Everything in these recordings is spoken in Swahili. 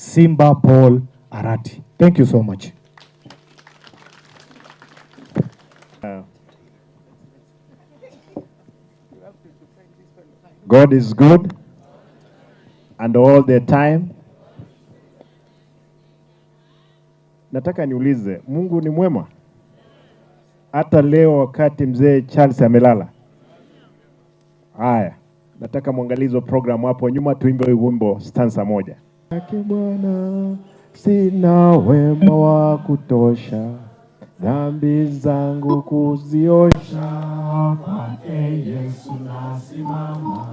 Simba Paul Arati. Thank you so much. God is good and all the time. Nataka niulize, Mungu ni mwema? Hata leo wakati mzee Charles amelala. Haya, nataka muangalizo program hapo nyuma tuimbe wimbo stanza moja. Yake Bwana sina wema wa kutosha, dhambi zangu kuziosha, kwake Yesu nasimama.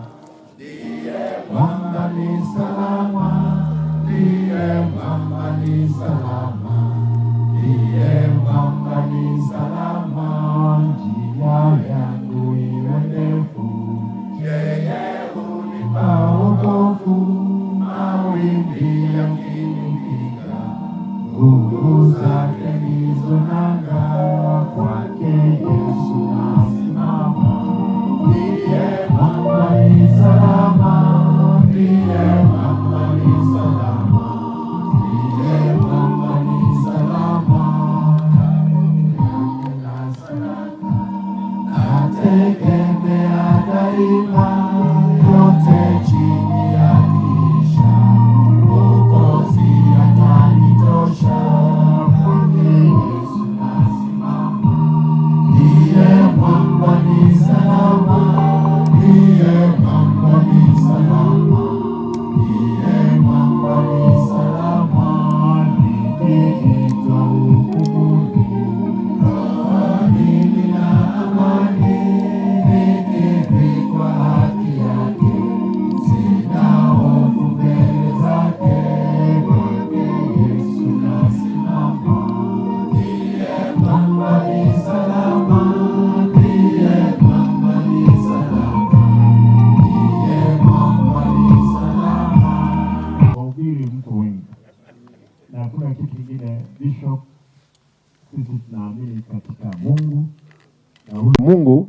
Ndiye mwamba ni salama, ndiye mwamba ni salama, ndiye mwamba ni salama, njia yangu iwe ndefu, yeye hunipa wokovu, mawimbi yakinipiga, nguvu zake ndizo nanga, kwake Yesu nasimama. Ndiye mwamba ni salama, ndiye mwamba ni salama, ndiye mwamba ni salama, na salama, nategemea daima, yote chini ya kisha, Mwokozi atanitosha, kwake Yesu nasimama. Ndiye mwamba ni salama, ndiye mwamba ni salama, ndiye mwamba ni salama, nikiitwa hukumuni, rohoni nina amani, nikivikwa haki yake, sina hofu mbele zake, kwake Yesu nasimama. Ndiye mwamba ni salama, ndiye mwamba ni salama, ndiye mwamba ni salama. Wahubiri mko wengi na hakuna kitu kingine. Bishop, sisi tunaamini katika Mungu na huyu Mungu.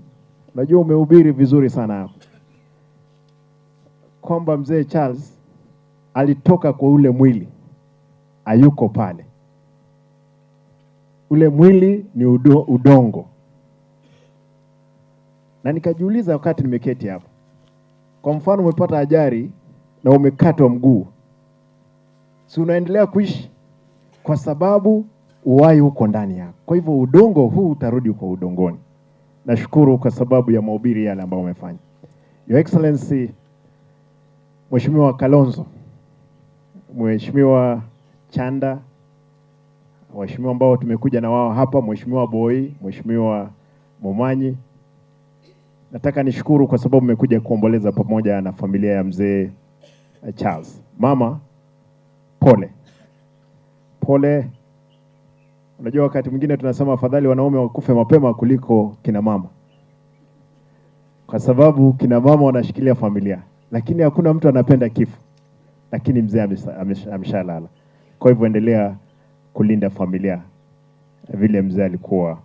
Unajua umehubiri vizuri sana hapo kwamba mzee Charles alitoka kwa ule mwili, hayuko pale. Ule mwili ni udongo. Na nikajiuliza wakati nimeketi hapo, kwa mfano umepata ajali na umekatwa mguu, si unaendelea kuishi? Kwa sababu uhai huko ndani yako. Kwa hivyo udongo huu utarudi kwa udongoni. Nashukuru kwa sababu ya mahubiri yale ambayo umefanya. Your Excellency Mheshimiwa Kalonzo, Mheshimiwa Chanda, waheshimiwa ambao tumekuja na wao hapa, Mheshimiwa Boi, Mheshimiwa Momanyi, nataka nishukuru kwa sababu mmekuja kuomboleza pamoja na familia ya mzee Charles. Mama, pole. Pole. Unajua wakati mwingine tunasema afadhali wanaume wakufe mapema kuliko kina mama, kwa sababu kina mama wanashikilia familia, lakini hakuna mtu anapenda kifo, lakini mzee ameshalala. Kwa hivyo endelea kulinda familia vile mzee alikuwa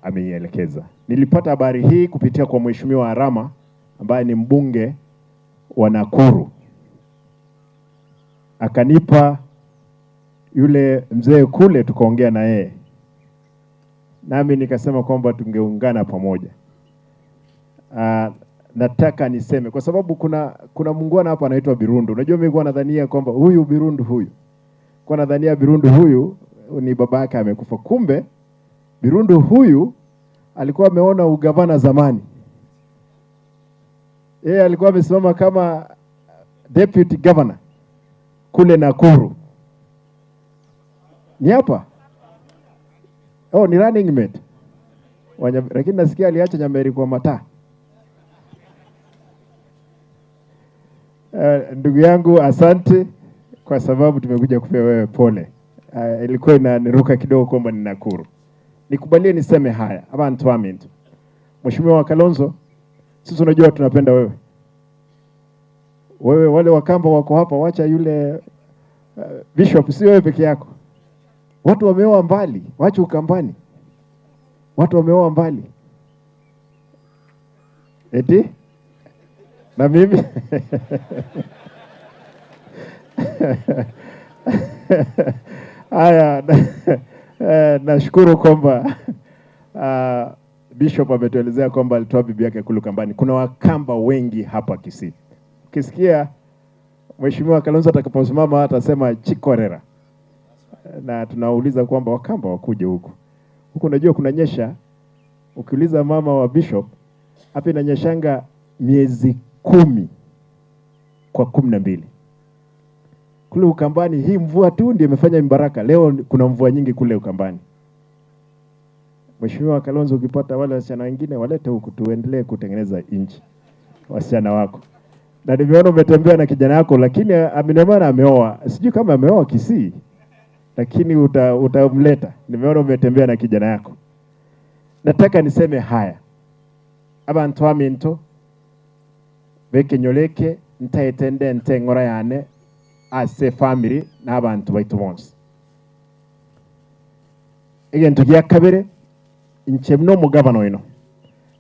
ameielekeza. Nilipata habari hii kupitia kwa Mheshimiwa Arama ambaye ni mbunge wa Nakuru. Akanipa yule mzee kule, tukaongea na yeye, nami nikasema kwamba tungeungana pamoja. Nataka niseme kwa sababu kuna muungwana hapa anaitwa Birundu. Unajua mimi kwa nadhania kwamba huyu Birundu huyu, kwa nadhania Birundu huyu ni baba yake amekufa. Kumbe Birundu huyu alikuwa ameona ugavana zamani. Yeye alikuwa amesimama kama deputy governor kule Nakuru. Ni hapa? Oh, ni running mate. Lakini nasikia aliacha Nyameri kwa mataa. Ndugu yangu, asante kwa sababu tumekuja kupea wewe pole. Ilikuwa inaniruka kidogo kwamba ni Nakuru. Nikubalie niseme haya, abantu amintu. Mheshimiwa Kalonzo, sisi unajua tunapenda wewe. Wewe wale wakamba wako hapa, wacha yule bishop, si wewe peke yako. Watu wameoa mbali, wacha Ukambani. Watu wameoa mbali. Eti? Na mimi Haya, nashukuru kwamba Bishop ametuelezea kwamba alitoa bibi yake kule Ukambani. Kuna Wakamba wengi hapa Kisii. Ukisikia Mheshimiwa Kalonzo atakaposimama atasema Chikorera, na tunauliza kwamba Wakamba wakuje huku. Unajua kunanyesha. Ukiuliza mama wa Bishop, hapa inanyeshanga miezi 10 kwa 12. Kule Ukambani hii mvua tu ndiyo imefanya mbaraka. Leo kuna mvua nyingi kule Ukambani. Mheshimiwa Kalonzo, ukipata wale wasichana wengine walete huku tuendelee kutengeneza nchi. Wasichana wako. Na nimeona umetembea na kijana yako, lakini amenemana ameoa. Sijui kama ameoa Kisii, lakini utamleta. Nimeona umetembea na kijana yako. Nataka niseme haya. Abantu aminto beke nyoleke ntaetende ntengora yane ase family n'abantu baitu bonse. Egento gya kabere inchemno mugabano ino.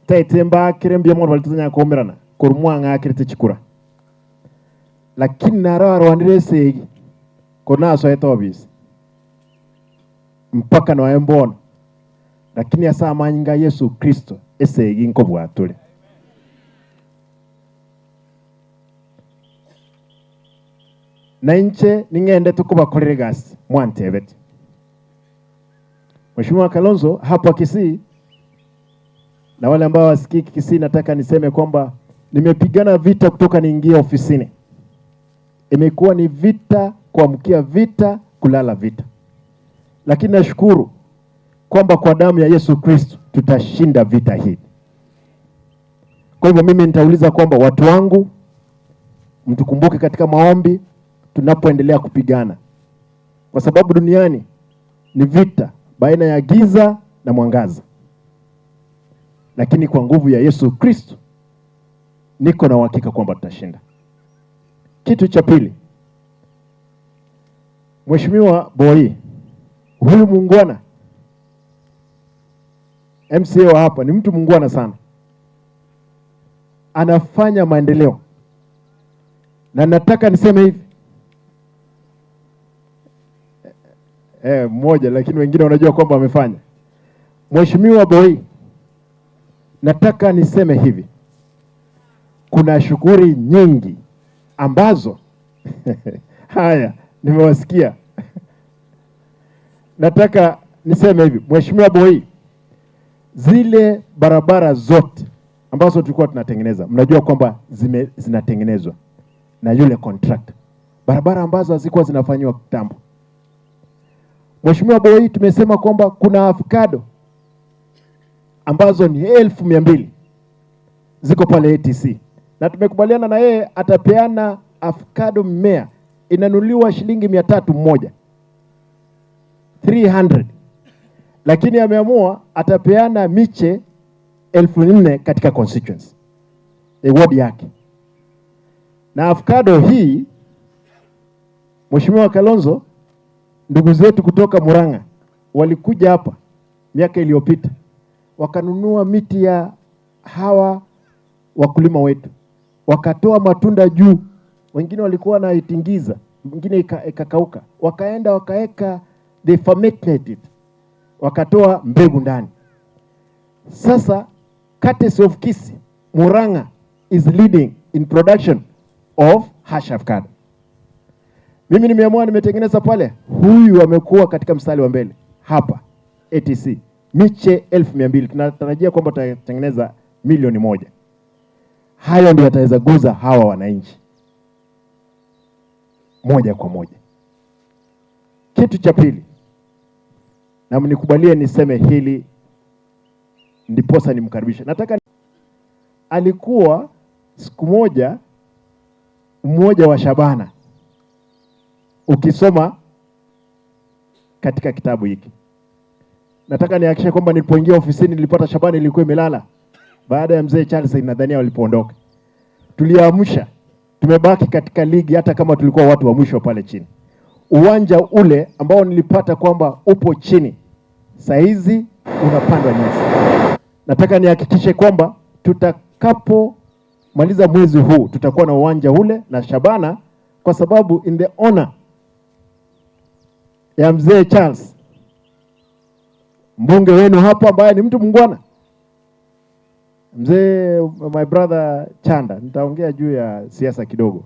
Taetemba kirembye mo balitanya komerana kurumwanga akirite chikura. Lakini nara rwandire segi kona so etobis. Mpaka no embono. Lakini asa amanyinga Yesu Kristo esegi nko bwatule. Na inche ningende tukubakorere gasi mwantebete. Mheshimiwa Kalonzo hapa Kisii, na wale ambao wasikiki Kisii, nataka niseme kwamba nimepigana vita kutoka niingie ofisini. Imekuwa ni vita kuamkia vita, kulala vita. Lakini nashukuru kwamba kwa damu ya Yesu Kristo tutashinda vita hii. Kwa hivyo mimi nitauliza kwamba watu wangu mtukumbuke katika maombi tunapoendelea kupigana. Kwa sababu duniani ni vita baina ya giza na mwangaza. Lakini kwa nguvu ya Yesu Kristo niko na uhakika kwamba tutashinda. Kitu cha pili, Mheshimiwa Boy, huyu muungwana MCA wa hapa ni mtu muungwana sana. Anafanya maendeleo. Na nataka niseme hivi. Mmoja lakini wengine wanajua kwamba amefanya. Mheshimiwa Boy, nataka niseme hivi. Kuna shughuli nyingi ambazo haya nimewasikia. Nataka niseme hivi, Mheshimiwa Boy, zile barabara zote ambazo tulikuwa tunatengeneza, mnajua kwamba zinatengenezwa na yule contractor. Barabara ambazo hazikuwa zinafanywa kitambo. Mheshimiwa Boy, tumesema kwamba kuna avocado ambazo ni 1200 ziko pale ATC. Na tumekubaliana na yeye atapeana avocado mmea inanuliwa shilingi 300 mmoja. 300. Lakini ameamua atapeana miche 1400 katika constituency. Ward yake. Na avocado hii, Mheshimiwa Kalonzo, ndugu zetu kutoka Murang'a walikuja hapa miaka iliyopita. Wakanunua miti ya hawa wakulima wetu. Wakatoa matunda juu. Wengine walikuwa na itingiza, wengine ikakauka. Wakaenda wakaeka, they fermented it. Wakatoa mbegu ndani. Sasa courtesy of Kisii, Murang'a is leading in production of hash avocado. Mimi nimeamua nimetengeneza pale. Huyu amekuwa katika mstari wa mbele hapa ATC. Miche 1200. Tunatarajia kwamba tutatengeneza 1,000,000. Hayo ndio yataweza guza hawa wananchi moja kwa moja. Kitu cha pili, na mnikubalie niseme hili ndiposa nimkaribishe. Nataka alikuwa siku moja mmoja wa Shabana. Ukisoma katika kitabu hiki. Nataka nihakikishe kwamba nilipoingia ofisini nilipata Shabana ilikuwa imelala baada ya mzee Charles nadhania walipoondoka. Tuliamsha. Tumebaki katika ligi hata kama tulikuwa watu wa mwisho pale chini. Uwanja ule ambao nilipata kwamba upo chini, saizi unapandwa nyasi. Nataka nihakikishe kwamba tutakapo maliza mwezi huu tutakuwa na uwanja ule, na Shabana kwa sababu in the honor ya mzee Charles, mbunge wenu hapa ambaye ni mtu mungwana, mzee my brother Chanda. Nitaongea juu ya siasa kidogo,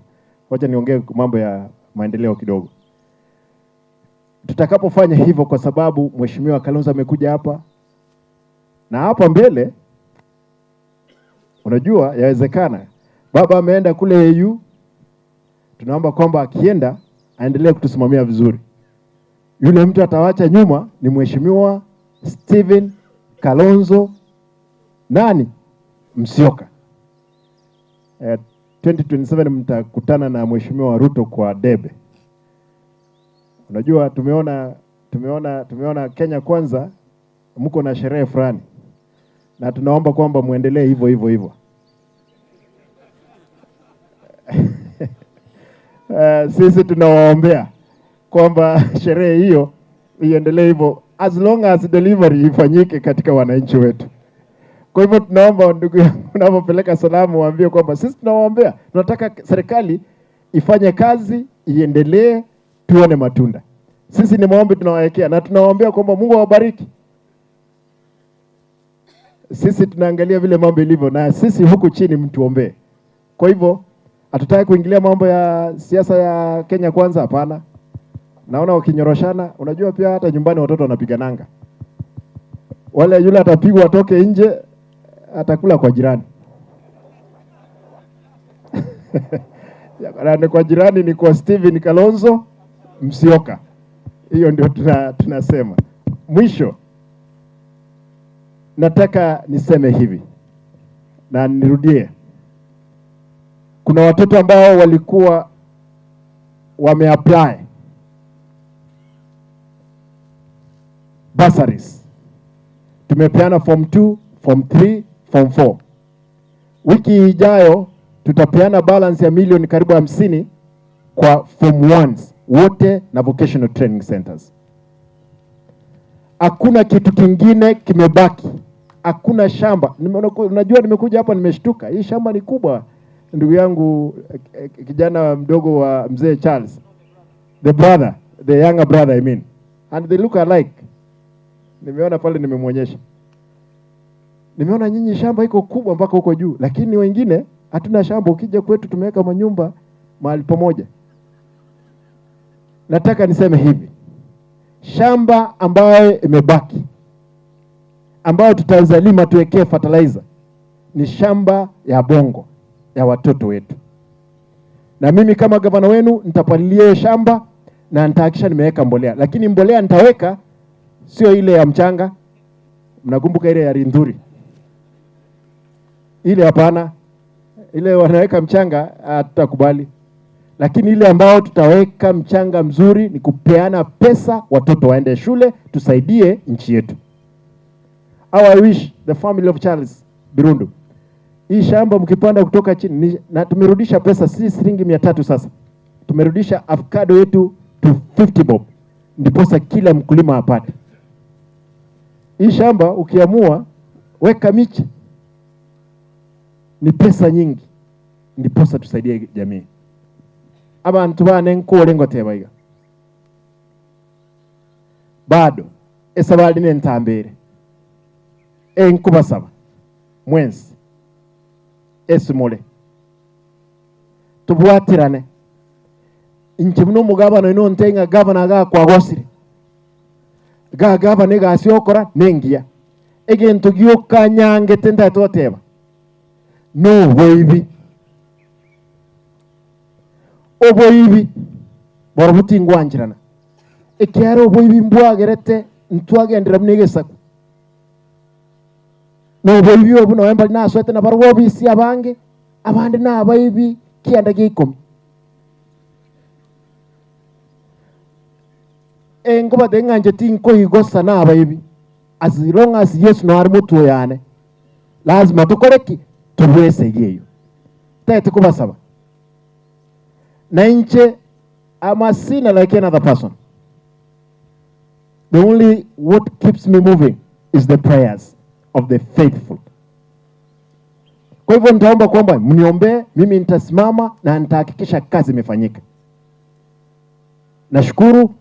wacha niongee mambo ya maendeleo kidogo tutakapofanya hivyo, kwa sababu mheshimiwa Kalonzo amekuja hapa na hapa mbele. Unajua, yawezekana baba ameenda kule AU, tunaomba kwamba akienda aendelee kutusimamia vizuri. Yule mtu atawacha nyuma ni mheshimiwa Stephen Kalonzo Musyoka. 2027 mtakutana na mheshimiwa Ruto kwa debe. Unajua, tumeona Kenya Kwanza mko na sherehe fulani, na tunaomba kwamba muendelee hivyo. Sisi tunawaombea kwamba sherehe hiyo iendelee hivyo, as long as delivery ifanyike katika wananchi wetu. Kwa hivyo tunaomba ndugu yangu, unapopeleka salamu waambie kwamba sisi tunawaombea, tunataka serikali ifanye kazi, iendelee, tuone matunda. Sisi ni maombi tunawaekea, na tunawaombea kwamba Mungu awabariki. Sisi tunaangalia vile mambo ilivyo, na sisi huku chini mtuombee. Kwa hivyo hatutaki kuingilia mambo ya siasa ya Kenya Kwanza, hapana. Naona wakinyoroshana. Unajua pia hata nyumbani watoto wanapigananga. Wale yule atapigwa atoke nje, atakula kwa jirani. Ya kwa jirani ni kwa Stephen Kalonzo Musyoka. Hiyo ndio tunasema. Mwisho nataka niseme hivi na nirudie. Kuna watoto ambao walikuwa wameapply bursaries. Tumepeana form 2, form 3, form 4. Wiki ijayo tutapeana balance ya milioni karibu 50 kwa form 1s wote na vocational training centers. Hakuna kitu kingine kimebaki. Hakuna shamba. Unajua nimekuja hapa nimeshtuka. Hii shamba ni kubwa. Ndugu yangu kijana mdogo wa mzee Charles. The younger brother I mean. And they look alike. Nimeona pale nimemwonyesha. Nimeona nyinyi shamba iko kubwa mpaka huko juu, lakini wengine hatuna shamba. Ukija kwetu tumeweka manyumba mahali pamoja. Nataka niseme hivi. Shamba ambayo imebaki, ambayo tutazalima tuwekee fertilizer, ni shamba ya Bongo ya watoto wetu. Na mimi kama gavana wenu nitapalilia shamba na nitahakisha nimeweka mbolea. Lakini mbolea nitaweka sio ile ya mchanga. Mnakumbuka ile ya Rindhuri? Ile hapana. Ile wanaweka mchanga tutakubali. Lakini ile ambao tutaweka mchanga mzuri ni kupeana pesa, watoto waende shule, tusaidie nchi yetu. I wish the family of Charles Birundu, hii shamba mkipanda kutoka chini, na tumerudisha pesa, si shilingi 300 sasa. Tumerudisha avocado yetu to 50 bob. Ndiposa kila mkulima apate. Hii shamba ukiamua weka miche, ni pesa nyingi. Ndiposa tusaidie jamii. Abantu bane nkolengo tebaiga. Bado esabali nentambere. Enkubasaba. Mwensi. Esumole. Tubuatirane. Inchi muno mugabano ino ntenga gabana ga kwa gosiri. Gabana ga siokora nengia. Egento gyoka nyange tenda toteba. No boibi. Oboibi borobuti ngwanjirana. Ekyaro oboibi mbwagerete ntwagendera mnegesaku. No boibi obu no embali na swete na barwobi si abange abandi na abayibi kianda gikom. Engoba denganje tinko higosa na abayibi. As long as Yesu no armutu yane. Lazima tukoreki tubwese yeyo. Tete kubasaba. Na inche ama sina like another person. The only what keeps me moving is the prayers of the faithful. Kwa hivyo nitaomba kwamba mniombe, mimi nitasimama na nitahakikisha kazi imefanyika. Nashukuru.